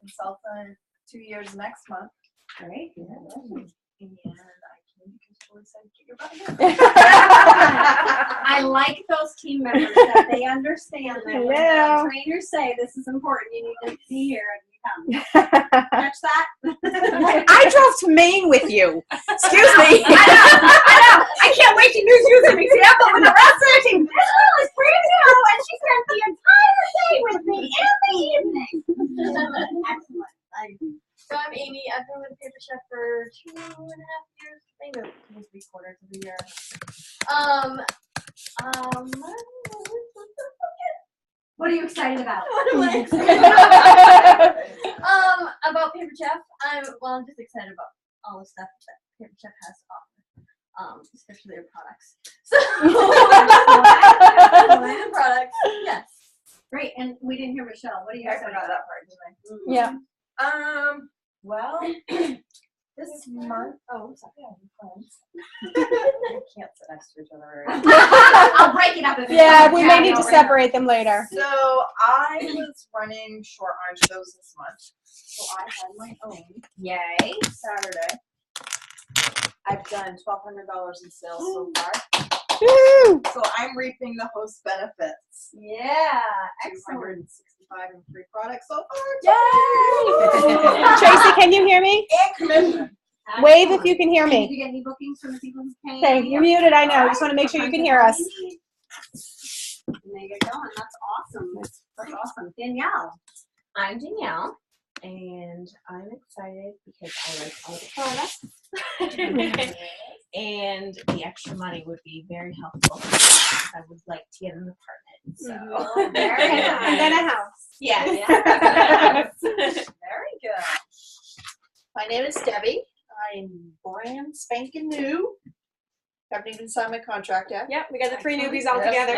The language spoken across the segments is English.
consultant 2 years next month. Great. And I came because Julie said, get your butt here. I like those team members that they understand that when the trainers say this is important, you need to be here and you come. Catch that? I drove to Maine with you. Excuse me. I know. I can't wait to use an example with the rest of the team. This girl is brand new and she spent the entire day with me and the evening. Excellent. So I'm Amy. I've been with Paper Chef for 2.5 years, maybe almost 3/4 of the year. What are you excited about? What am I excited about? About Paper Chef, I'm just excited about all the stuff that Paper Chef has to offer, especially their products. So, the products, yes. Great, and we didn't hear Michelle. What are you I excited forgot about? that part, didn't I? Yeah. Well, this month. Oh, sorry. Yeah, friends. We can't sit next to each other. I'll break it up. Yeah, we may need to separate them later. So I was running short arm shows this month. So I had my own. Yay. Saturday. I've done $1,200 in sales so far. Woo! So I'm reaping the host benefits. Yeah, excellent. 265 and free products so far. Yay! Tracy, can you hear me? And commission. Wave if you can hear Did me. you get any bookings from the people who came? Okay, you're muted, I know. Just want to make sure you can hear us. And they get going. That's awesome. That's awesome. Danielle. I'm Danielle, and I'm excited because I like all the products. And the extra money would be very helpful. I would like to get an apartment. So Very nice. And then a house. yes. Very good. My name is Debbie. I'm brand spanking new. Haven't even signed my contract yet. Yep, we got the 3 newbies all Yep. together.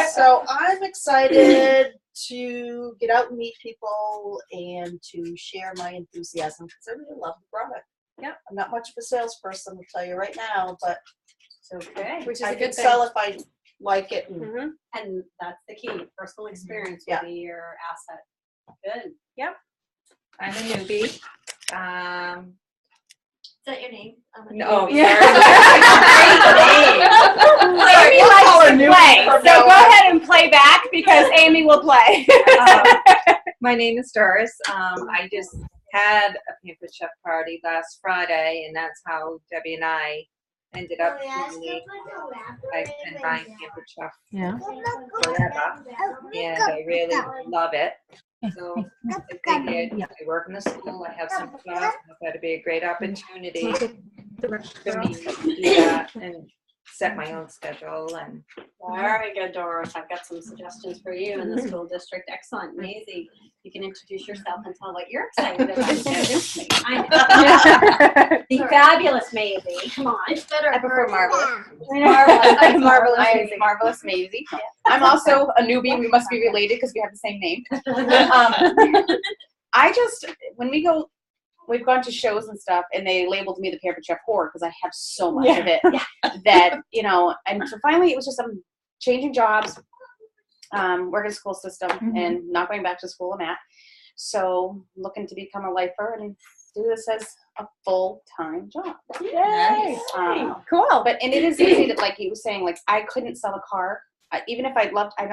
So I'm excited to get out and meet people and to share my enthusiasm because I really love the product. Yep. I'm not much of a salesperson, I'll tell you right now, but Okay. Which is I a can good thing. sell if I like it. And Mm-hmm. And that's the key. Personal experience Yeah. will be your asset. Good. I'm a newbie. Is that your name? No, Yeah. sorry. Amy likes to play, so go ahead and play back because Amy will play. My name is Doris. I just had a Pampered Chef party last Friday, and that's how Debbie and I ended up really. I've been buying Pampered Chef forever, and I really love it. So I figured I work in the school, I have some class, I thought it'd be a great opportunity for me to do that and set my own schedule. And Very good, Doris. I've got some suggestions for you in the school district. Excellent. Maisie, you can introduce yourself and tell what you're excited about. The fabulous Maisie. Come on. It's better. I prefer Marvelous. Marvelous. I am Marvelous Maisie. I'm also a newbie. We must be related because we have the same name. When we've gone to shows and stuff, and they labeled me the Pampered Chef whore because I have so much of it that, and so finally it was just changing jobs, working school system, and not going back to school I'm at. So looking to become a lifer and do this as a full-time job. Yay! Cool. And it is easy that, like he was saying, like I couldn't sell a car. Even if I loved, I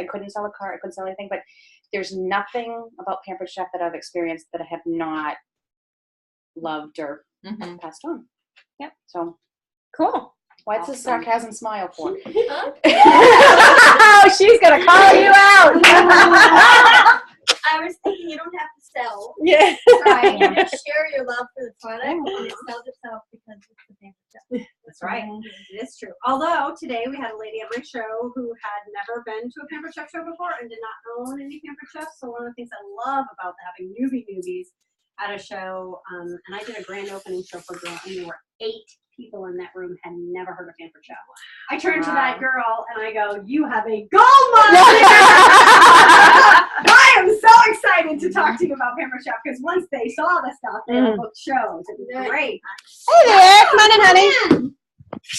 couldn't sell a car. I couldn't sell anything. But there's nothing about Pampered Chef that I've experienced that I have not loved or passed on. Yep. So Cool. what's the sarcasm smile for? Oh, she's gonna call you out. I was thinking you don't have to sell. Yeah. Right. You just share your love for the product and it sells itself because it's the Pampered Chef. That's right. It is true. Although today we had a lady on my show who had never been to a Pampered Chef show before and did not own any Pampered Chefs. So one of the things I love about having newbies at a show, and I did a grand opening show for a girl, and there were 8 people in that room had never heard of Pampered Chef. I turned to that girl and I go, "You have a gold mine!" I am so excited to talk to you about Pampered Chef because once they saw the stuff, they booked shows. It was great. Hey there, come on in, honey.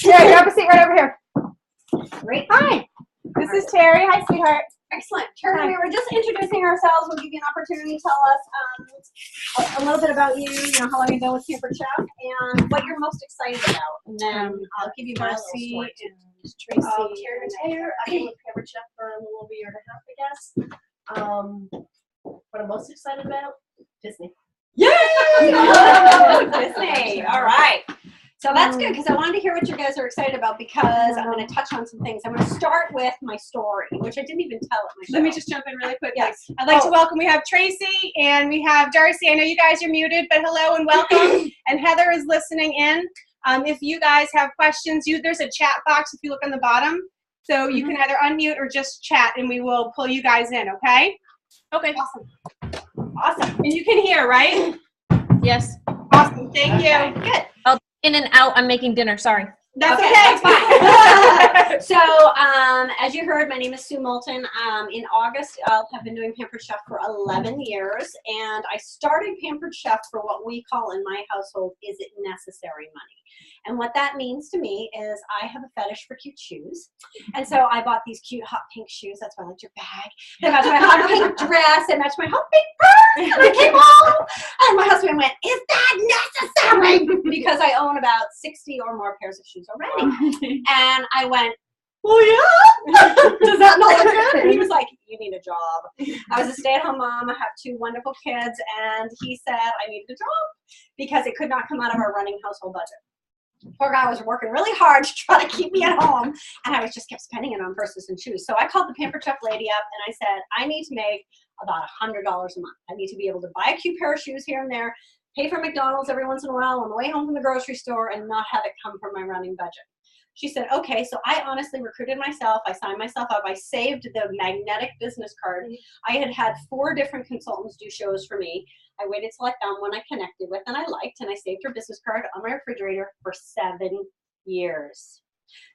Yeah, grab a seat right over here. Great. Hi. This is Terry. Hi, sweetheart. Excellent. Karen, we were just introducing ourselves. We'll give you an opportunity to tell us a little bit about you, how long you've been with Pampered Chef, and what you're most excited about. And then I'll give you my little story. Tracy. Karen Taylor. I've been with Pampered Chef for a little over a year and a half, I guess. What I'm most excited about? Disney. Yay! Disney. All right. So that's good because I wanted to hear what you guys are excited about because I'm going to touch on some things. I'm going to start with my story, which I didn't even tell at my show. Let me just jump in really quick. Yes. I'd like to welcome, we have Tracy and we have Darcy. I know you guys are muted, but hello and welcome. And Heather is listening in. If you guys have questions, there's a chat box if you look on the bottom. So you can either unmute or just chat and we will pull you guys in, okay? Okay. Awesome. And you can hear, right? Yes. Awesome. Thank you. Good. In and out. I'm making dinner. Sorry. That's Okay, okay. that's fine. So, as you heard, my name is Sue Moulton. In August, I'll have been doing Pampered Chef for 11 years, and I started Pampered Chef for what we call in my household, is it necessary money? And what that means to me is I have a fetish for cute shoes, and so I bought these cute hot pink shoes. That's why I liked your bag. They match my hot pink dress. They match my hot pink purse. And I came home, and my husband went, "Is that necessary?" Because I own about 60 or more pairs of shoes already. And I went, "Oh yeah? Does that not look good?" And he was like, "You need a job." I was a stay-at-home mom. I have 2 wonderful kids, and he said I needed a job because it could not come out of our running household budget. Poor guy was working really hard to try to keep me at home, and I was just kept spending it on purses and shoes. So I called the Pampered Chef lady up, and I said, I need to make about $100 a month. I need to be able to buy a cute pair of shoes here and there, pay for McDonald's every once in a while on the way home from the grocery store, and not have it come from my running budget. She said, okay. So I honestly recruited myself. I signed myself up. I saved the magnetic business card. I had 4 different consultants do shows for me. I waited till I found one I connected with and I liked, and I saved her business card on my refrigerator for 7 years.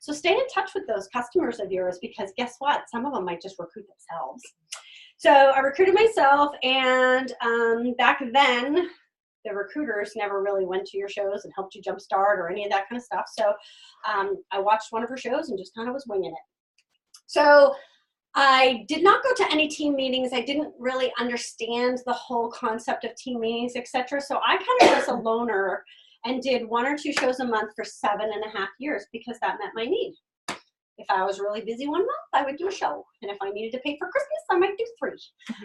So stay in touch with those customers of yours, because guess what? Some of them might just recruit themselves. So I recruited myself, and back then, the recruiters never really went to your shows and helped you jumpstart or any of that kind of stuff. So I watched one of her shows and just kind of was winging it. So I did not go to any team meetings. I didn't really understand the whole concept of team meetings, etc. So I kind of was a loner and did 1 or 2 shows a month for 7.5 years because that met my need. If I was really busy one month, I would do a show. And if I needed to pay for Christmas, I might do 3.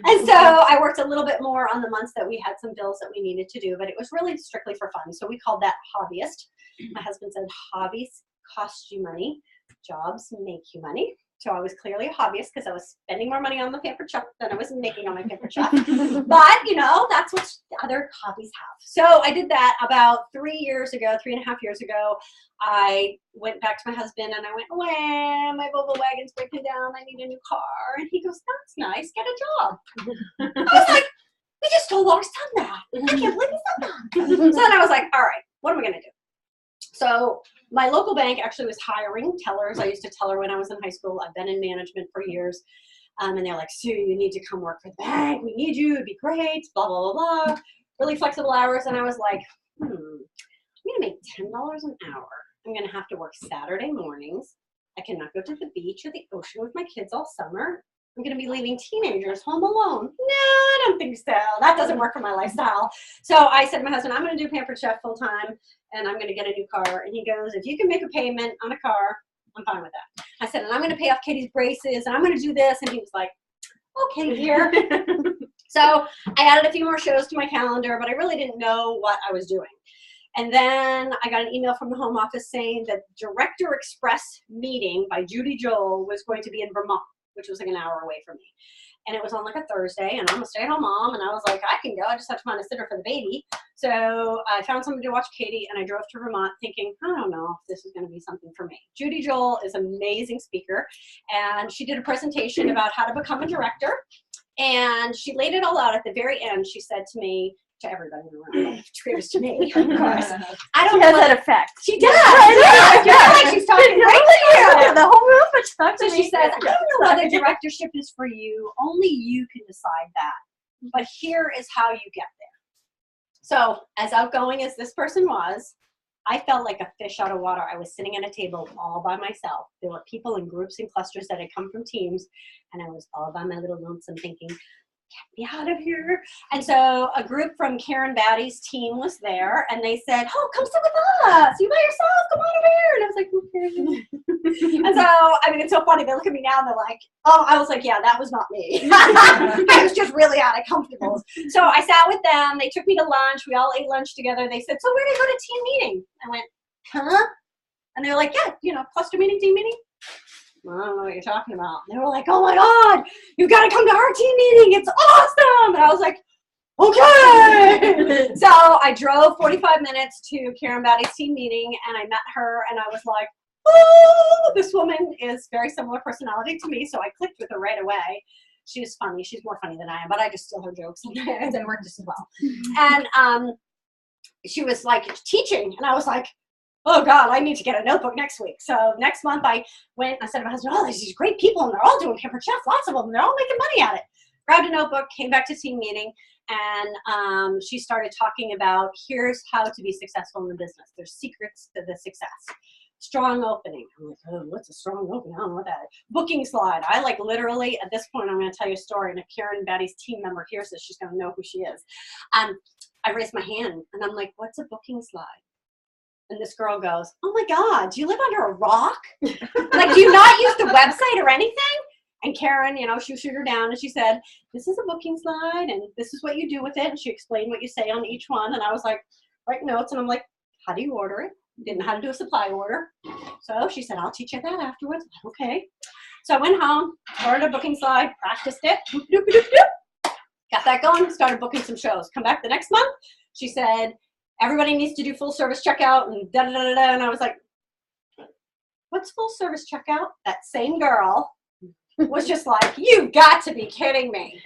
And so I worked a little bit more on the months that we had some bills that we needed to do, but it was really strictly for fun. So we called that hobbyist. My husband said, hobbies cost you money, jobs make you money. So I was clearly a hobbyist because I was spending more money on the Pampered Chef than I was making on my Pampered Chef. But, that's what other hobbies have. So I did that about 3.5 years ago. I went back to my husband and I went, "Wah, my Volvo wagon's breaking down. I need a new car." And he goes, "That's nice. Get a job." I was like, we just told our son that. I can't believe he said that. So then I was like, all right, what am I going to do? So my local bank actually was hiring tellers. I used to teller when I was in high school. I've been in management for years. And they're like, "Sue, you need to come work for the bank. We need you. It'd be great. Blah, blah, blah, blah." Really flexible hours. And I was like, I'm going to make $10 an hour. I'm going to have to work Saturday mornings. I cannot go to the beach or the ocean with my kids all summer. I'm going to be leaving teenagers home alone. No, I don't think so. That doesn't work for my lifestyle. So I said to my husband, I'm going to do Pampered Chef full time, and I'm going to get a new car. And he goes, "If you can make a payment on a car, I'm fine with that." I said, "And I'm going to pay off Katie's braces, and I'm going to do this." And he was like, "Okay, dear." So I added a few more shows to my calendar, but I really didn't know what I was doing. And then I got an email from the home office saying that Director Express meeting by Judy Joel was going to be in Vermont, which was like an hour away from me. And it was on like a Thursday, and I'm a stay-at-home mom, and I was like, I can go. I just have to find a sitter for the baby. So I found somebody to watch Katie, and I drove to Vermont thinking, I don't know if this is going to be something for me. Judy Joel is an amazing speaker, and she did a presentation about how to become a director. And she laid it all out at the very end. She said to me, to everybody in the room, it was to me, of course. I don't know that effect. She does. Yeah. Like she's talking right to you. The whole room was talking. So she says, "I don't know whether directorship is for you. Only you can decide that. But here is how you get there." So as outgoing as this person was, I felt like a fish out of water. I was sitting at a table all by myself. There were people in groups and clusters that had come from teams, and I was all by my little lonesome thinking, get me out of here. And so a group from Karen Batty's team was there, and they said, oh, come sit with us. You by yourself? Come on over here. And I was like, okay. And so, I mean, it's so funny. They look at me now, and they're like, oh, I was like, yeah, that was not me. I was just really out of comfortable. So I sat with them. They took me to lunch. We all ate lunch together. They said, so where do you go to team meeting? I went, huh? And they were like, yeah, you know, cluster meeting, team meeting. Well, I don't know what you're talking about. They were like, oh my God, you've got to come to our team meeting. It's awesome. And I was like, okay. So I drove 45 minutes to Karen Batty's team meeting, and I met her, and I was like, oh, this woman is very similar personality to me. So I clicked with her right away. She's funny. She's more funny than I am, but I just steal her jokes and they work just as well. And she was like teaching, and I was like, oh God, I need to get a notebook next week. So next month I went, I said to my husband, oh, there's these great people, and they're all doing Pampered Chef, lots of them. They're all making money at it. Grabbed a notebook, came back to team meeting, and she started talking about, here's how to be successful in the business. There's secrets to the success. Strong opening. I'm like, oh, what's a strong opening? I don't know what that is. Booking slide. I like literally, at this point, I'm going to tell you a story, and if Karen Batty's team member hears this, she's going to know who she is. I raised my hand, and I'm like, what's a booking slide? And this girl goes, oh my God, do you live under a rock? Like, do you not use the website or anything? And Karen, you know, she shoot her down, and she said, this is a booking slide, and this is what you do with it. And she explained what you say on each one. And I was like, write notes. And I'm like, how do you order it? Didn't know how to do a supply order. So she said, I'll teach you that afterwards. Okay. So I went home, ordered a booking slide, practiced it, got that going, started booking some shows. Come back the next month, she said, everybody needs to do full service checkout and da da da da. And I was like, what's full service checkout? That same girl was just like, you've got to be kidding me.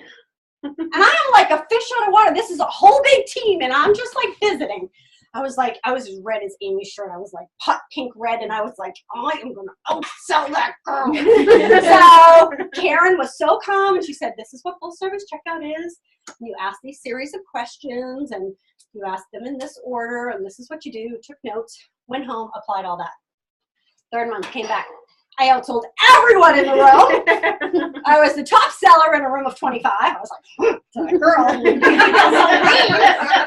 And I'm like a fish out of water. This is a whole big team, and I'm just like visiting. I was like, I was as red as Amy's shirt. I was like hot pink red, and I was like, I am going to outsell that girl. So Karen was so calm, and she said, this is what full service checkout is. You ask these series of questions, and you ask them in this order, and this is what you do. Took notes, went home, applied all that. Third month, came back. I outsold everyone in the room. I was the top seller in a room of 25. I was like, to that girl.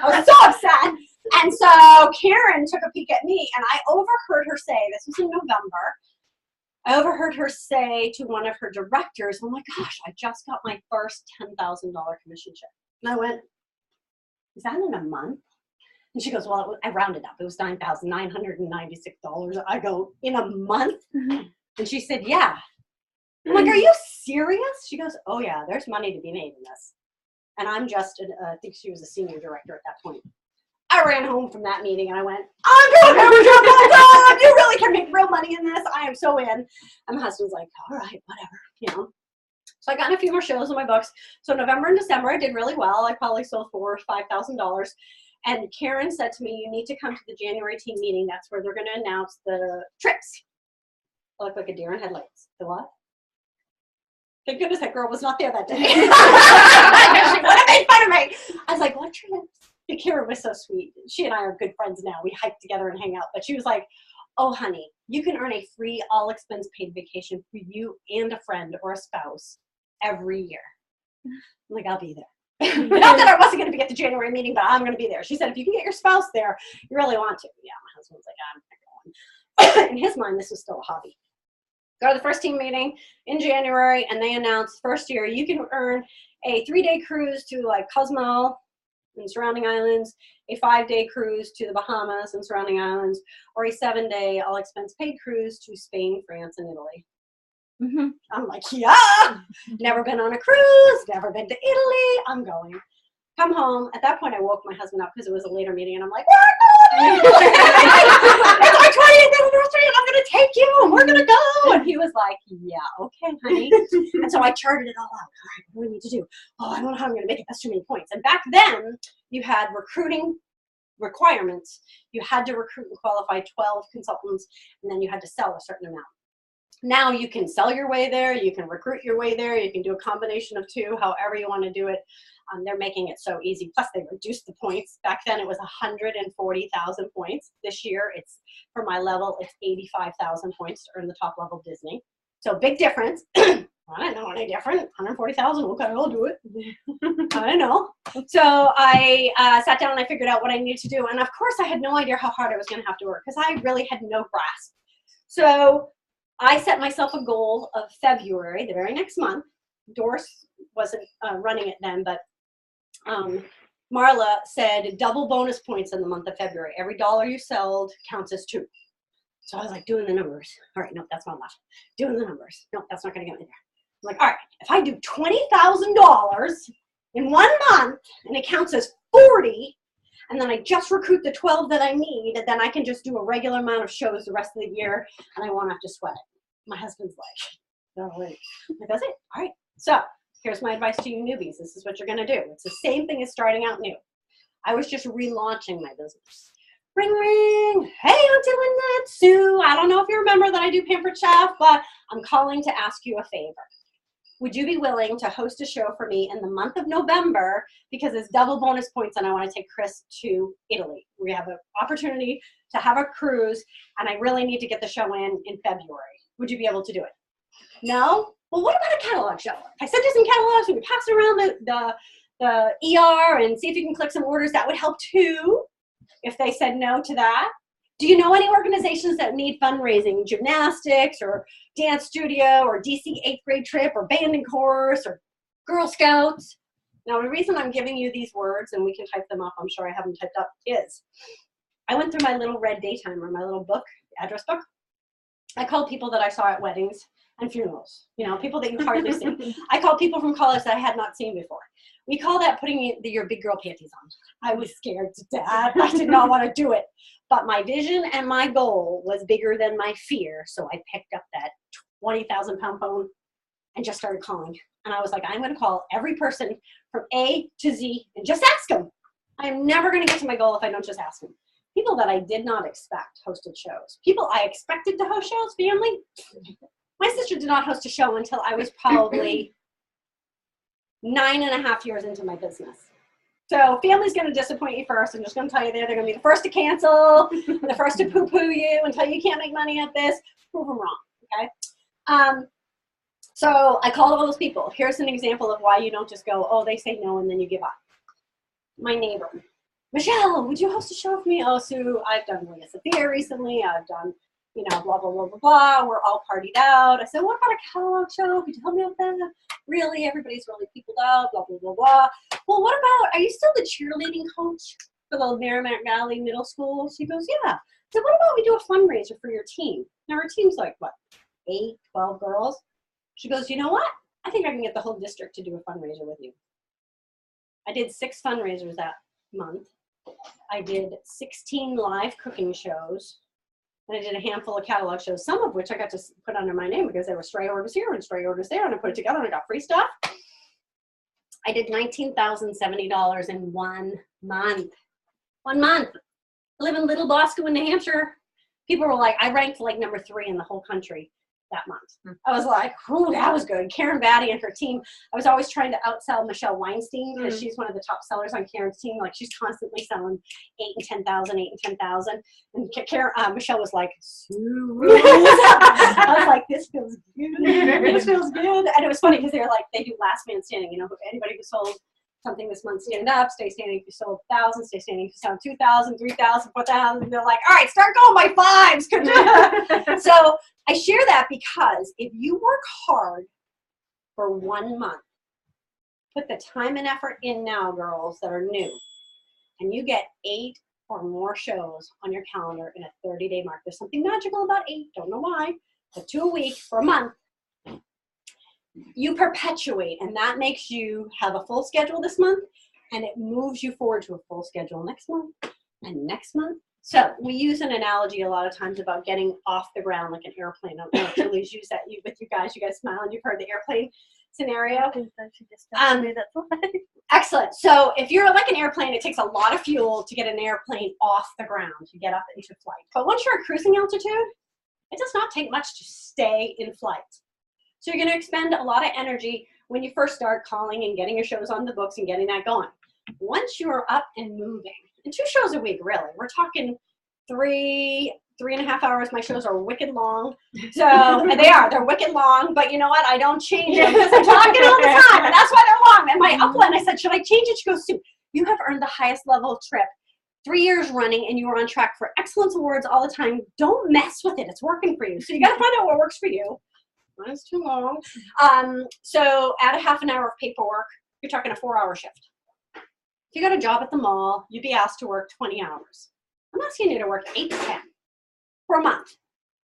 I was so upset. And so Karen took a peek at me, and I overheard her say, this was in November, I overheard her say to one of her directors, oh my gosh, I just got my first $10,000 commission check. And I went, is that in a month? And she goes, well, I rounded up. It was $9,996. I go, in a month? And she said, yeah. I'm like, are you serious? She goes, oh yeah, there's money to be made in this. And I'm just, I think she was a senior director at that point. I ran home from that meeting, and I went, I'm doing Pampered Chef full-time. You really can make real money in this. I am so in. And my husband's like, all right, whatever, you know. So I got in a few more shows in my books. So November and December, I did really well. I probably sold $4,000 or $5,000. And Karen said to me, you need to come to the January team meeting. That's where they're going to announce the trips. I look like a deer in headlights. The what? Thank goodness that girl was not there that day. She would have made fun of me. I was like, what trips? And Karen was so sweet. She and I are good friends now. We hike together and hang out. But she was like, oh, honey, you can earn a free all-expense paid vacation for you and a friend or a spouse every year. I'm like, I'll be there. Not that I wasn't going to be at the January meeting, but I'm going to be there. She said, if you can get your spouse there, you really want to. Yeah, my husband was like, I'm not going. In his mind, this was still a hobby. Go to the first team meeting in January, and they announced first year you can earn a 3-day cruise to like Cozumel and surrounding islands, a 5-day cruise to the Bahamas and surrounding islands, or a 7-day all-expense paid cruise to Spain, France, and Italy. Mm-hmm. I'm like, yeah, never been on a cruise, never been to Italy, I'm going. Come home. At that point, I woke my husband up because it was a later meeting, and I'm like, it's our 20th anniversary, and I'm going to take you, and we're going to go. And he was like, yeah, okay, honey. And so I charted it all out. All right, what do we need to do? Oh, I don't know how I'm going to make it. That's too many points. And back then, you had recruiting requirements. You had to recruit and qualify 12 consultants, and then you had to sell a certain amount. Now you can sell your way there, you can recruit your way there, you can do a combination of two, however you want to do it. They're making it so easy. Plus, they reduced the points. Back then, it was 140,000 points. This year, it's for my level, it's 85,000 points to earn the top level Disney. So big difference. I don't know any different. 140,000. Okay, I'll do it. I don't know. So I sat down and I figured out what I needed to do. And of course, I had no idea how hard I was going to have to work because I really had no grasp. So I set myself a goal of February, the very next month. Doris wasn't running it then, but Marla said double bonus points in the month of February. Every dollar you sold counts as 2. So I was like doing the numbers. All right, no, that's not enough. Doing the numbers. No, that's not going to get me there. I'm like, all right, if I do $20,000 in 1 month and it counts as 40, and then I just recruit the 12 that I need, and then I can just do a regular amount of shows the rest of the year, and I won't have to sweat it. My husband's like, oh, wait. Like, that's it. All right. So here's my advice to you newbies. This is what you're going to do. It's the same thing as starting out new. I was just relaunching my business. Ring, ring. Hey, I'm doing that, Sue. I don't know if you remember that I do Pampered Chef, but I'm calling to ask you a favor. Would you be willing to host a show for me in the month of November because it's double bonus points and I want to take Chris to Italy. We have an opportunity to have a cruise and I really need to get the show in February. Would you be able to do it? No? Well, what about a catalog show? I sent you some catalogs. We could pass it around the ER and see if you can click some orders. That would help too if they said no to that. Do you know any organizations that need fundraising? Gymnastics or dance studio or DC 8th grade trip or band and chorus or Girl Scouts? Now, the reason I'm giving you these words, and we can type them up, I'm sure I have them typed up, is I went through my little red daytimer, my little book, address book. I called people that I saw at weddings and funerals, you know, people that you hardly see. I called people from college that I had not seen before. We call that putting your big girl panties on. I was scared to death. I did not want to do it. But my vision and my goal was bigger than my fear. So I picked up that 20,000 pound phone and just started calling. And I was like, I'm going to call every person from A to Z and just ask them. I'm never going to get to my goal if I don't just ask them. People that I did not expect hosted shows. People I expected to host shows, family. My sister did not host a show until I was probably 9.5 years into my business. So family's going to disappoint you first. I'm just going to tell you they're going to be the first to cancel, the first to poo-poo you and tell you can't make money at this. Prove them wrong, okay? So I called all those people. Here's an example of why you don't just go, oh, they say no, and then you give up. My neighbor, Michelle, would you host a show for me? Oh, Sue, I've done Lena Sophia recently. I've done, you know, blah, blah, blah, blah, blah. We're all partied out. I said, what about a catalog show? Could you help me with that? Really? Everybody's really peopled out, blah, blah, blah, blah. Well, what about, are you still the cheerleading coach for the Merrimack Valley Middle School? She goes, yeah. I said, what about we do a fundraiser for your team? Now, our team's like, what, 8, 12 girls? She goes, you know what? I think I can get the whole district to do a fundraiser with you. I did 6 fundraisers that month. I did 16 live cooking shows. And I did a handful of catalog shows, some of which I got to put under my name because there were stray orders here and stray orders there, and I put it together and I got free stuff. I did $19,070 in 1 month. 1 month. I live in Little Bosco in New Hampshire. People were like, I ranked like number 3 in the whole country that month. I was like, ooh, that was good. Karen Batty and her team. I was always trying to outsell Michelle Weinstein because she's one of the top sellers on Karen's team. Like she's constantly selling 8 and 10,000, 8 and 10,000. And Karen, Michelle was like, I was like, this feels good. This feels good. And it was funny because they're like, they do last man standing. You know, anybody who sold something this month, stand up, stay standing if you sold 1,000, stay standing if you sold 2,000, 3,000, 4,000. And they're like, all right, start going by 5s. So I share that because if you work hard for 1 month, put the time and effort in now, girls that are new, and you get 8 or more shows on your calendar in a 30-day mark. There's something magical about 8, don't know why, but 2 a week for a month. You perpetuate, and that makes you have a full schedule this month, and it moves you forward to a full schedule next month and next month. So we use an analogy a lot of times about getting off the ground like an airplane. I don't know if Julie's used that with you guys. You guys smile and you've heard the airplane scenario. Excellent. So if you're like an airplane, it takes a lot of fuel to get an airplane off the ground to get up into flight. But once you're at cruising altitude, It does not take much to stay in flight. So you're going to expend a lot of energy when you first start calling and getting your shows on the books and getting that going. Once you're up and moving, and 2 shows a week, really, we're talking 3.5 hours. My shows are wicked long. So they're wicked long, but you know what? I don't change them because I'm talking all the time, and that's why they're long. And my upline, I said, should I change it? She goes, Sue, you have earned the highest level trip 3 years running, and you are on track for excellence awards all the time. Don't mess with it. It's working for you. So you got to find out what works for you. Mine's too long. So add a half an hour of paperwork. You're talking a 4-hour shift. If you got a job at the mall, you'd be asked to work 20 hours. I'm asking you to work 8 to 10 for a month.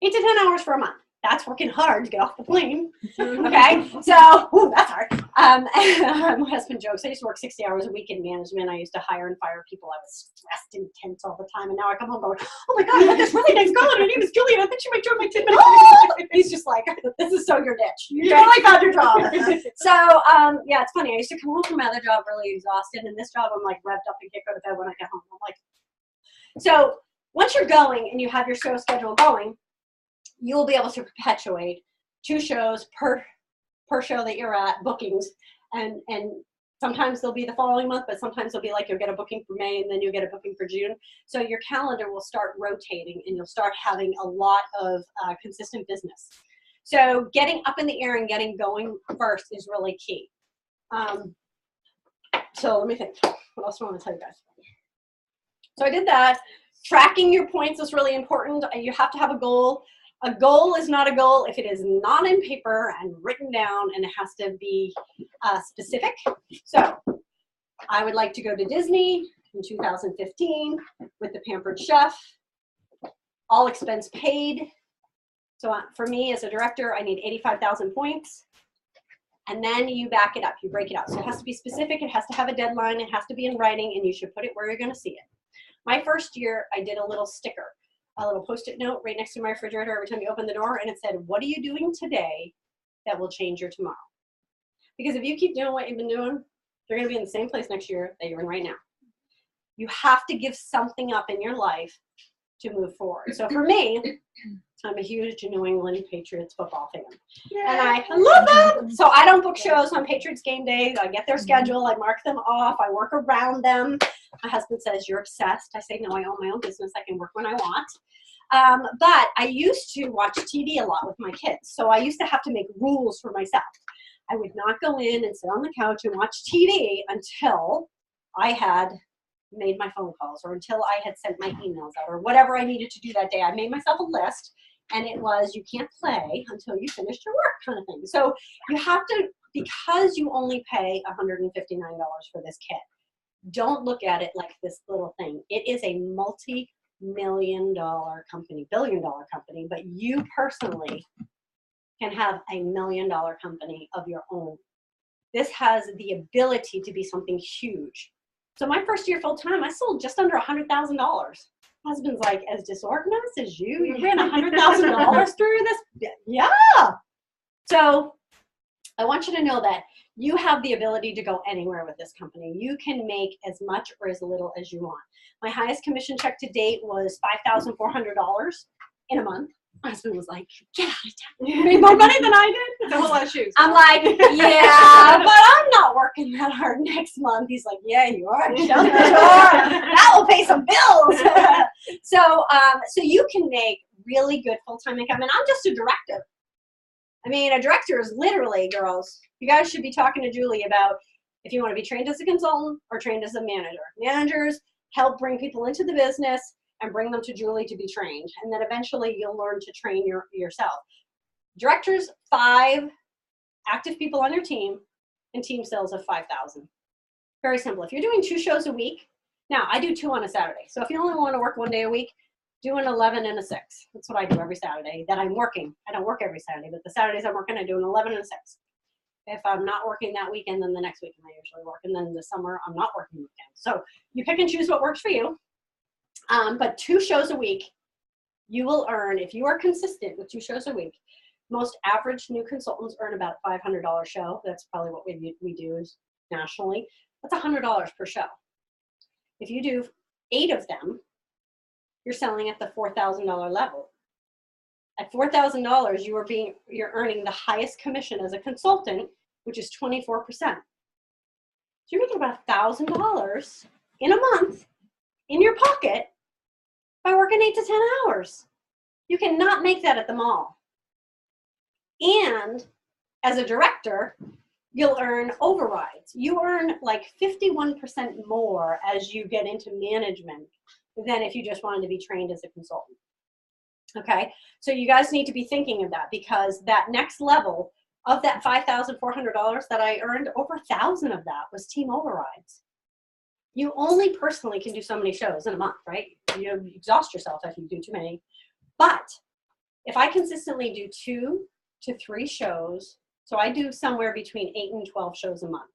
8 to 10 hours for a month. That's working hard to get off the plane. Okay, so that's hard. My husband jokes, I used to work 60 hours a week in management. I used to hire and fire people. I was stressed and tense all the time. And now I come home going, oh my God, I had this really nice girl. Her name is Julie. I think she might join my team. He's just like, this is so your niche. You totally found your job. So, yeah, it's funny. I used to come home from my other job really exhausted. And this job, I'm like revved up and can't go to bed when I get home. I'm like, so once you're going and you have your show schedule going, you'll be able to perpetuate 2 shows per show that you're at, bookings, and sometimes they'll be the following month, but sometimes they'll be like you'll get a booking for May and then you'll get a booking for June. So your calendar will start rotating and you'll start having a lot of consistent business. So getting up in the air and getting going first is really key. So let me think. What else do I want to tell you guys? So I did that. Tracking your points is really important. You have to have a goal. A goal is not a goal if it is not in paper and written down, and it has to be specific. So I would like to go to Disney in 2015 with the Pampered Chef, all expense paid. So for me as a director, I need 85,000 points. And then you back it up, you break it out. So it has to be specific, it has to have a deadline, it has to be in writing, and you should put it where you're gonna see it. My first year, I did a little sticker, a little Post-it note right next to my refrigerator every time you open the door, and it said, what are you doing today that will change your tomorrow? Because if you keep doing what you've been doing, you're gonna be in the same place next year that you're in right now. You have to give something up in your life to move forward. So for me, I'm a huge New England Patriots football fan. Yeah. And I love them. So I don't book shows on Patriots game days. I get their schedule. I mark them off. I work around them. My husband says, you're obsessed. I say, no, I own my own business. I can work when I want. But I used to watch TV a lot with my kids. So I used to have to make rules for myself. I would not go in and sit on the couch and watch TV until I had made my phone calls or until I had sent my emails out or whatever I needed to do that day. I made myself a list, and it was, you can't play until you finished your work kind of thing. So you have to, because you only pay $159 for this kit, don't look at it like this little thing. It is a multi-million-dollar company, billion-dollar company, but you personally can have a $1 million company of your own. This has the ability to be something huge. So my first year full time, I sold just under $100,000. Husband's like, as disorganized as you? You ran $100,000 through this? Yeah. So I want you to know that you have the ability to go anywhere with this company. You can make as much or as little as you want. My highest commission check to date was $5,400 in a month. My husband was like, get out of town. You made more money than I did. It's a whole lot of shoes. I'm like, yeah, but I'm not working that hard next month. He's like, yeah, you are. That will pay some bills. So you can make really good full-time income. And I'm just a director. I mean, a director is literally, girls, you guys should be talking to Julie about if you want to be trained as a consultant or trained as a manager. Managers help bring people into the business and bring them to Julie to be trained. And then eventually you'll learn to train yourself. Directors, 5 active people on your team, and team sales of 5,000. Very simple. If you're doing 2 shows a week, now I do 2 on a Saturday. So if you only want to work 1 day a week, do an 11 and a 6. That's what I do every Saturday that I'm working. I don't work every Saturday, but the Saturdays I'm working, I do an 11 and a 6. If I'm not working that weekend, then the next weekend I usually work. And then in the summer, I'm not working weekends. So you pick and choose what works for you. But 2 shows a week, you will earn, if you are consistent with 2 shows a week, most average new consultants earn about a $500 show. That's probably what we do is nationally. That's $100 per show. If you do 8 of them, you're selling at the $4,000 level. At $4,000, you're earning the highest commission as a consultant, which is 24%. So you're making about $1,000 in a month in your pocket by working 8 to 10 hours. You cannot make that at the mall. And as a director, you'll earn overrides. You earn like 51% more as you get into management than if you just wanted to be trained as a consultant. Okay, so you guys need to be thinking of that, because that next level of that $5,400 that I earned, over 1,000 of that was team overrides. You only personally can do so many shows in a month, right? You exhaust yourself if you do too many. But if I consistently do 2 to 3 shows, so I do somewhere between 8 and 12 shows a month,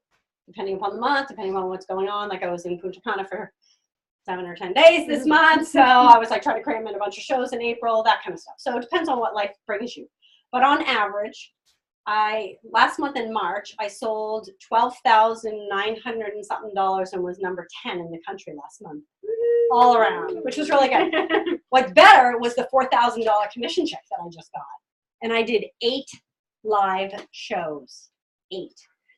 depending upon the month, depending on what's going on. Like I was in Punta Cana for 7 or 10 days this month, so I was like trying to cram in a bunch of shows in April, that kind of stuff. So it depends on what life brings you. But on average, last month in March, I sold $12,900 and something and was number 10 in the country last month, all around, which was really good. What's better was the $4,000 commission check that I just got. And I did 8 live shows. 8.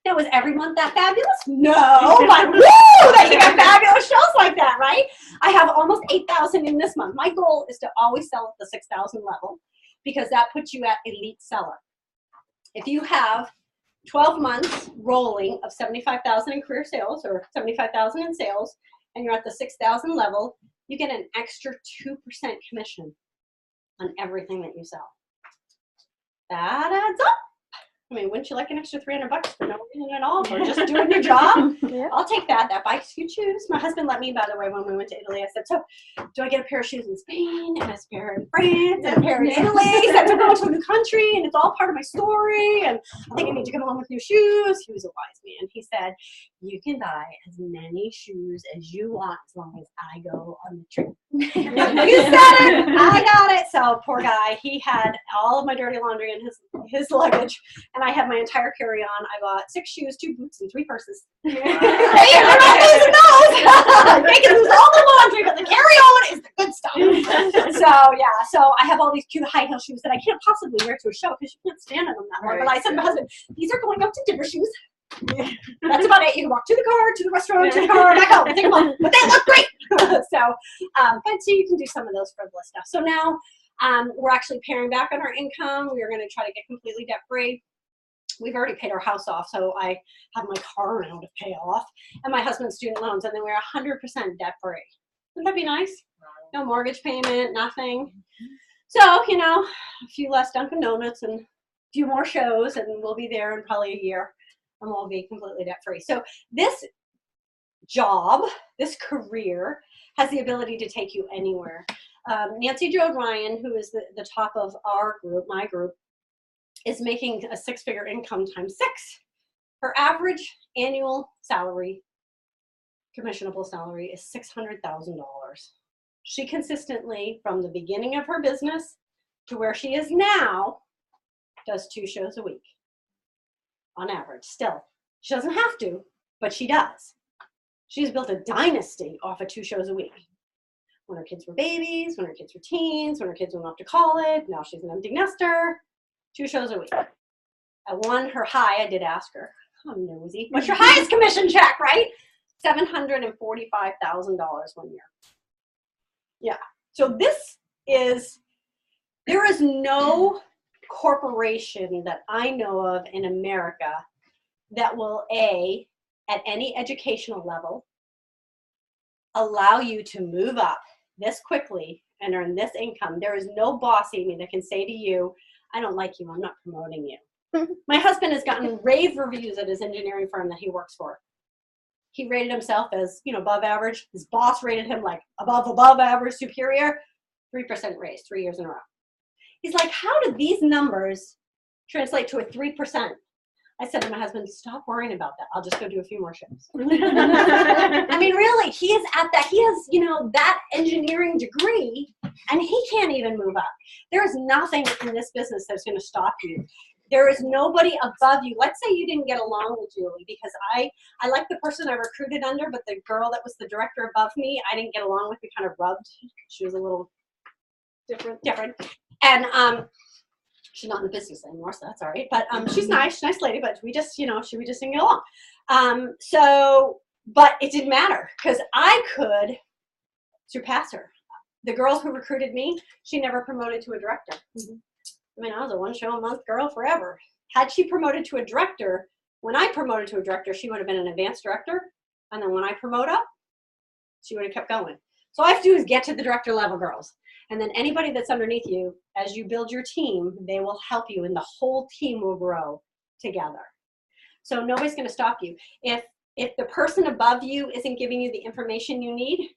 Now, was every month that fabulous? No, but woo, that you got fabulous shows like that, right? I have almost 8,000 in this month. My goal is to always sell at the 6,000 level, because that puts you at elite seller. If you have 12 months rolling of 75,000 in career sales or 75,000 in sales, and you're at the 6,000 level, you get an extra 2% commission on everything that you sell. That adds up. I mean, wouldn't you like an extra $300 for no reason at all, for just doing your job? Yeah. I'll take that. That bikes you choose. My husband let me, by the way, when we went to Italy. I said, so do I get a pair of shoes in Spain, and a pair in France, and a pair in Italy? So I'm going to a new country, and it's all part of my story, and I think I need to come home with new shoes. He was a wise man. He said, you can buy as many shoes as you want as long as I go on the trip. You said it. I got it. So poor guy, he had all of my dirty laundry in his luggage, and I had my entire carry-on. I bought 6 shoes, 2 boots, and 3 purses. Hey, we're not losing those. They can lose all the laundry, but the carry-on is the good stuff. So yeah, so I have all these cute high heel shoes that I can't possibly wear to a show because you can't stand in them that long. But I said to my husband, these are going up to dinner shoes. That's about it. You can walk to the car, to the restaurant, to the car, back home. Take them off. But they look great. But so you can do some of those frivolous stuff. So now we're actually paring back on our income. We are going to try to get completely debt free. We've already paid our house off, so I have my car now to pay off, and my husband's student loans, and then we're 100% debt free. Wouldn't that be nice? No mortgage payment, nothing. So, you know, a few less Dunkin' Donuts and a few more shows, and we'll be there in probably a year, and we'll be completely debt free. So this job, this career, has the ability to take you anywhere. Nancy Jo Ryan, who is the top of our group, my group, is making a 6-figure income times 6. Her average annual salary, commissionable salary, is $600,000. She consistently, from the beginning of her business to where she is now, does 2 shows a week on average. Still, she doesn't have to, but she does. She's built a dynasty off of 2 shows a week. When her kids were babies, when her kids were teens, when her kids went off to college, now she's an empty nester. 2 shows a week. At her high, I did ask her, I'm nosy, what's your highest commission check, right? $745,000 one year. Yeah. So there is no corporation that I know of in America that will, at any educational level, allow you to move up this quickly and earn this income. There is no boss, Amy, that can say to you, I don't like you, I'm not promoting you. My husband has gotten rave reviews at his engineering firm that he works for. He rated himself as, above average. His boss rated him like above average, superior. 3% raise, 3 years in a row. He's like, how do these numbers translate to a 3%? I said to my husband, stop worrying about that. I'll just go do a few more shows. I mean, really, he is at that. He has, that engineering degree, and he can't even move up. There is nothing in this business that's going to stop you. There is nobody above you. Let's say you didn't get along with Julie, because I like the person I recruited under, but the girl that was the director above me, I didn't get along with. We kind of rubbed. She was a little different. And she's not in the business anymore, so that's all right. But she's nice lady, but we just, you know, we just didn't get along. But it didn't matter because I could surpass her. The girls who recruited me, she never promoted to a director. I mean, I was a one show a month girl forever. Had she promoted to a director, when I promoted to a director, she would have been an advanced director. And then when I promote up, she would have kept going. So all I have to do is get to the director level, girls. And then anybody that's underneath you, as you build your team, they will help you and the whole team will grow together. So nobody's going to stop you. If the person above you isn't giving you the information you need,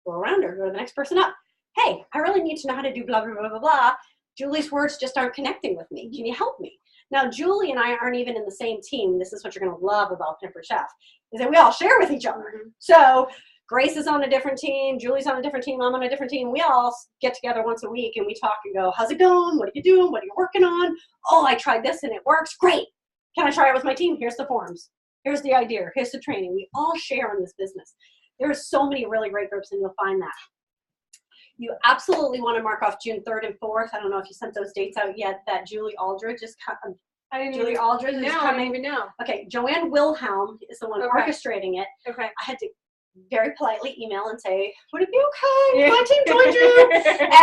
go around her, go to the next person up. Hey, I really need to know how to do blah, blah, blah, blah, blah. Julie's words just aren't connecting with me. Can you help me? Now, Julie and I aren't even in the same team. This is what you're going to love about Pampered Chef, is that we all share with each other. So Grace is on a different team. Julie's on a different team. I'm on a different team. We all get together once a week and we talk and go, how's it going? What are you doing? What are you working on? Oh, I tried this and it works. Great. Can I try it with my team? Here's the forms. Here's the idea. Here's the training. We all share in this business. There are so many really great groups and you'll find that. You absolutely want to mark off June 3rd and 4th. I don't know if you sent those dates out yet, that Julie Aldridge is coming. Julie Aldridge is coming. I didn't even know. Okay, Joanne Wilhelm is the one orchestrating it. Okay. I had to very politely email and say, would it be okay if my team joined you?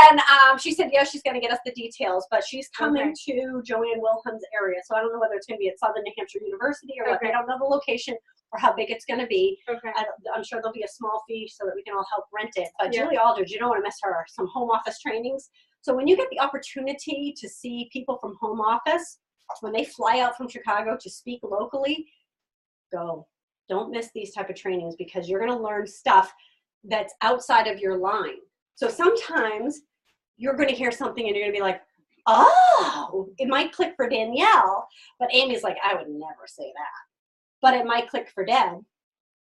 And she said, yes, she's going to get us the details, but she's coming to Joanne Wilhelm's area. So I don't know whether it's going to be at Southern New Hampshire University or what. They don't know the location or how big it's going to be. I'm sure there'll be a small fee so that we can all help rent it. But Julie Aldridge, you don't want to miss her. Some home office trainings. So when you get the opportunity to see people from home office, when they fly out from Chicago to speak locally, go. Don't miss these type of trainings because you're going to learn stuff that's outside of your line. So sometimes you're going to hear something and you're going to be like, oh, it might click for Danielle, but Amy's like, I would never say that. But it might click for Deb.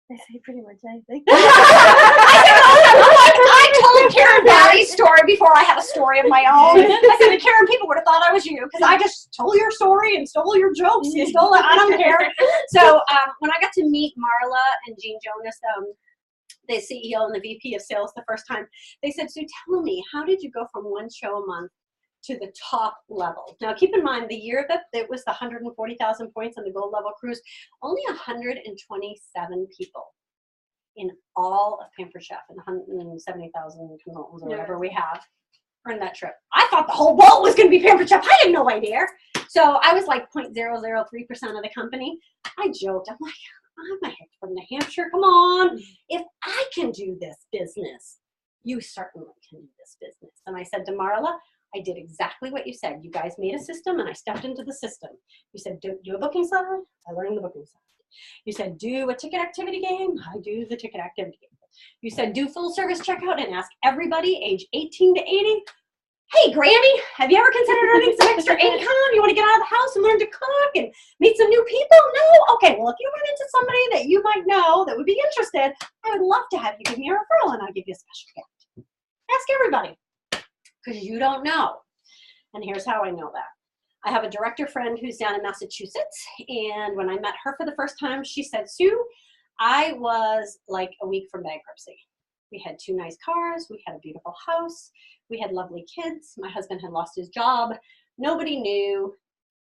I say pretty much anything. I told Karen Batty's story before I had a story of my own. I said, Karen, people would have thought I was you because I just told your story and stole your jokes. You stole it. I don't care. So when I got to meet Marla and Jean Jonas, the CEO and the VP of sales the first time, they said, so tell me, how did you go from one show a month to the top level? Now, keep in mind, the year that it was the 140,000 points on the gold level cruise, only 127 people in all of Pampered Chef and 170,000 consultants or whatever we have earned that trip. I thought the whole boat was going to be Pampered Chef. I had no idea. So I was like 0.003% of the company. I joked. I'm like, I'm from New Hampshire. Come on. If I can do this business, you certainly can do this business. And I said to Marla, I did exactly what you said. You guys made a system and I stepped into the system. You said, do a booking side. I learned the booking side. You said, do a ticket activity game. I do the ticket activity game. You said, do full service checkout and ask everybody age 18 to 80. Hey, Granny, have you ever considered earning some extra income? You want to get out of the house and learn to cook and meet some new people? No? Okay, well, if you run into somebody that you might know that would be interested, I would love to have you give me a referral and I'll give you a special gift. Ask everybody because you don't know. And here's how I know that. I have a director friend who's down in Massachusetts, and when I met her for the first time, she said, Sue, I was like a week from bankruptcy. We had 2 nice cars, we had a beautiful house, we had lovely kids, my husband had lost his job, nobody knew,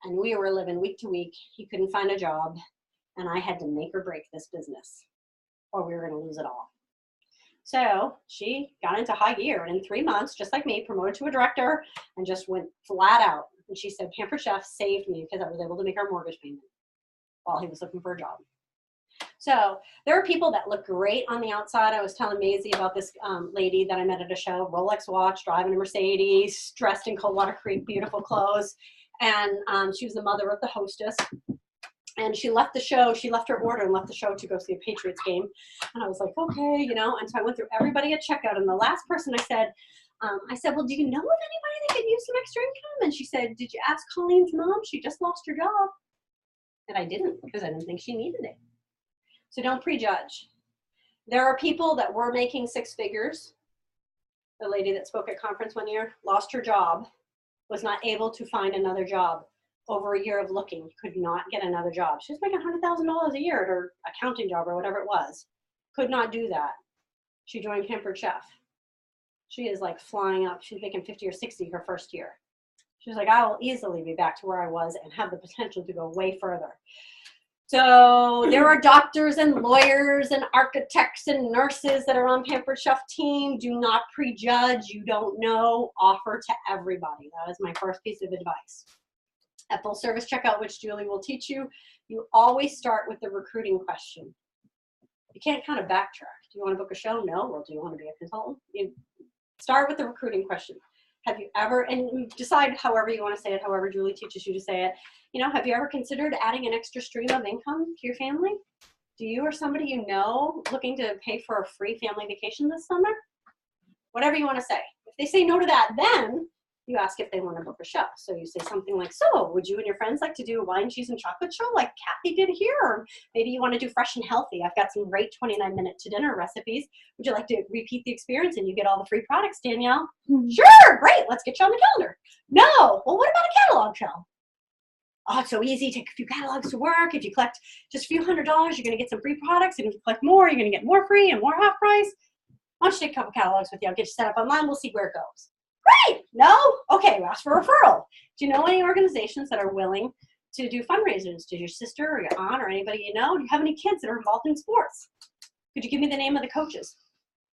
and we were living week to week. He couldn't find a job, and I had to make or break this business, or we were gonna lose it all. So she got into high gear, and in 3 months, just like me, promoted to a director, and just went flat out. And she said, Pampered Chef saved me because I was able to make our mortgage payment while he was looking for a job. So there are people that look great on the outside. I was telling Maisie about this lady that I met at a show, Rolex watch, driving a Mercedes, dressed in Coldwater Creek, beautiful clothes. And she was the mother of the hostess. And she left the show, she left her order and left the show to go see a Patriots game. And I was like, okay, you know, and so I went through everybody at checkout. And the last person I said, well, do you know of anybody that could use some extra income? And she said, did you ask Colleen's mom? She just lost her job. And I didn't because I didn't think she needed it. So don't prejudge. There are people that were making 6 figures. The lady that spoke at conference one year lost her job, was not able to find another job. Over a year of looking, could not get another job. She was making $100,000 a year at her accounting job or whatever it was. Could not do that. She joined Pampered Chef. She is like flying up. She's making 50 or 60 her first year. She's like, I will easily be back to where I was and have the potential to go way further. So there are doctors and lawyers and architects and nurses that are on Pampered Chef team. Do not prejudge. You don't know. Offer to everybody. That is my first piece of advice. At full service checkout, which Julie will teach you, you always start with the recruiting question. You can't kind of backtrack. Do you want to book a show? No. Well, do you want to be a consultant? You start with the recruiting question. Have you ever, and you decide however you want to say it, however Julie teaches you to say it. You know, have you ever considered adding an extra stream of income to your family? Do you or somebody you know looking to pay for a free family vacation this summer? Whatever you want to say. If they say no to that, then you ask if they want to book a show. So you say something like, so would you and your friends like to do a wine, cheese, and chocolate show like Kathy did here? Or maybe you want to do fresh and healthy. I've got some great 29-minute to dinner recipes. Would you like to repeat the experience and you get all the free products, Danielle? Sure, great, let's get you on the calendar. No, well, what about a catalog show? Oh, it's so easy. Take a few catalogs to work. If you collect just a few $100s, you're going to get some free products. And if you collect more, you're going to get more free and more half price. Why don't you take a couple catalogs with you? I'll get you set up online. We'll see where it goes. Great. No? Okay, ask for a referral. Do you know any organizations that are willing to do fundraisers? Does your sister or your aunt or anybody you know? Do you have any kids that are involved in sports? Could you give me the name of the coaches?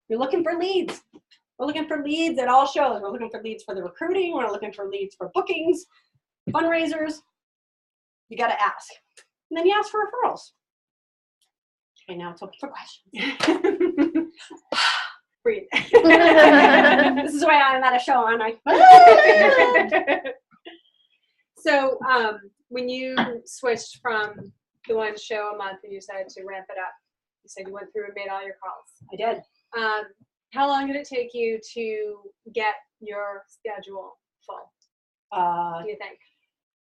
You're looking for leads. We're looking for leads at all shows. We're looking for leads for the recruiting. We're looking for leads for bookings, fundraisers. You got to ask. And then you ask for referrals. Okay, now it's open for questions. Breathe. This is why I'm at a show, aren't I? So when you switched from the one show a month and you decided to ramp it up, you said you went through and made all your calls. I did. How long did it take you to get your schedule full, do you think?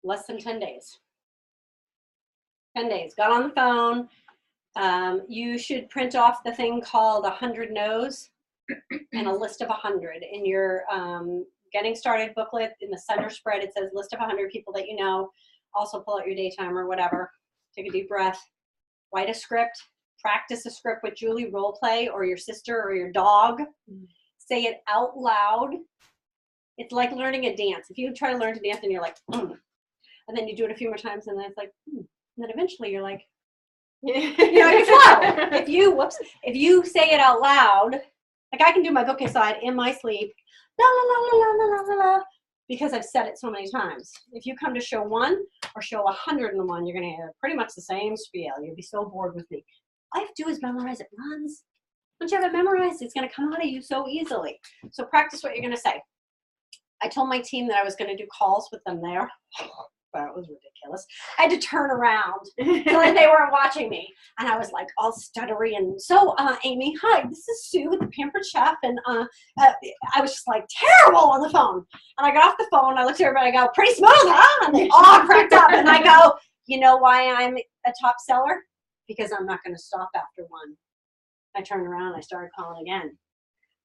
Less than 10 days. 10 days. Got on the phone. You should print off the thing called 100 No's and a list of 100. In your getting started booklet, in the center spread, it says list of 100 people that you know. Also pull out your daytime or whatever. Take a deep breath. Write a script. Practice a script with Julie, role play, or your sister or your dog. Say it out loud. It's like learning a dance. If you try to learn to dance and you're like, and then you do it a few more times and then it's like, and then eventually you're like, you know, you flow. If you say it out loud, like I can do my booking side in my sleep, la la la la la la la la, because I've said it so many times. If you come to show 1 or show 101, you're gonna hear pretty much the same spiel. You'll be so bored with me. All you have to do is memorize it once. Once you have it memorized, it's gonna come out of you so easily. So practice what you're gonna say. I told my team that I was gonna do calls with them there. That was ridiculous. I had to turn around so that they weren't watching me. And I was like all stuttery and so, Amy, hi, this is Sue with the Pampered Chef. And I was just like terrible on the phone. And I got off the phone, I looked at everybody, I go, pretty smooth, huh? And they all cracked up. And I go, you know why I'm a top seller? Because I'm not going to stop after 1. I turned around and I started calling again.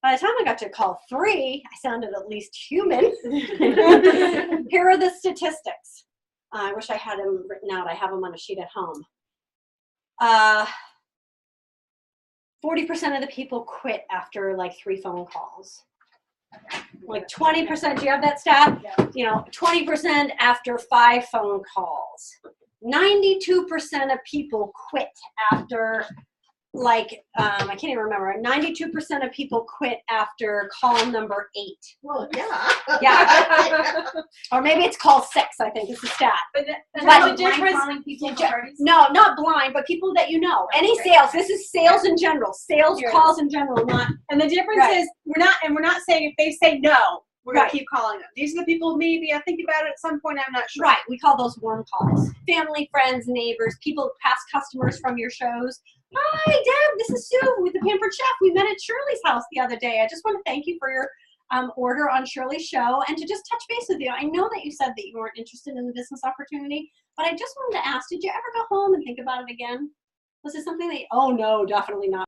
By the time I got to call 3, I sounded at least human. Here are the statistics. I wish I had them written out. I have them on a sheet at home. 40% of the people quit after like 3 phone calls. Like 20%, do you have that stat? Yeah. You know, 20% after 5 phone calls. 92% of people quit after like, I can't even remember, 92% of people quit after call number 8. Well, yeah. Yeah. Or maybe it's call 6, I think is the stat. But the difference calling people for parties? No, not blind, but people that you know. Any sales. This is sales in general. Sales calls in general, not. And the difference is we're not saying if they say no, we're gonna keep calling them. These are the people maybe I think about it at some point, I'm not sure. Right. We call those warm calls. Family, friends, neighbors, people, past customers from your shows. Hi, Deb, this is Sue with the Pampered Chef. We met at Shirley's house the other day. I just want to thank you for your order on Shirley's show and to just touch base with you. I know that you said that you weren't interested in the business opportunity, but I just wanted to ask, did you ever go home and think about it again? Was it something that, oh no, definitely not.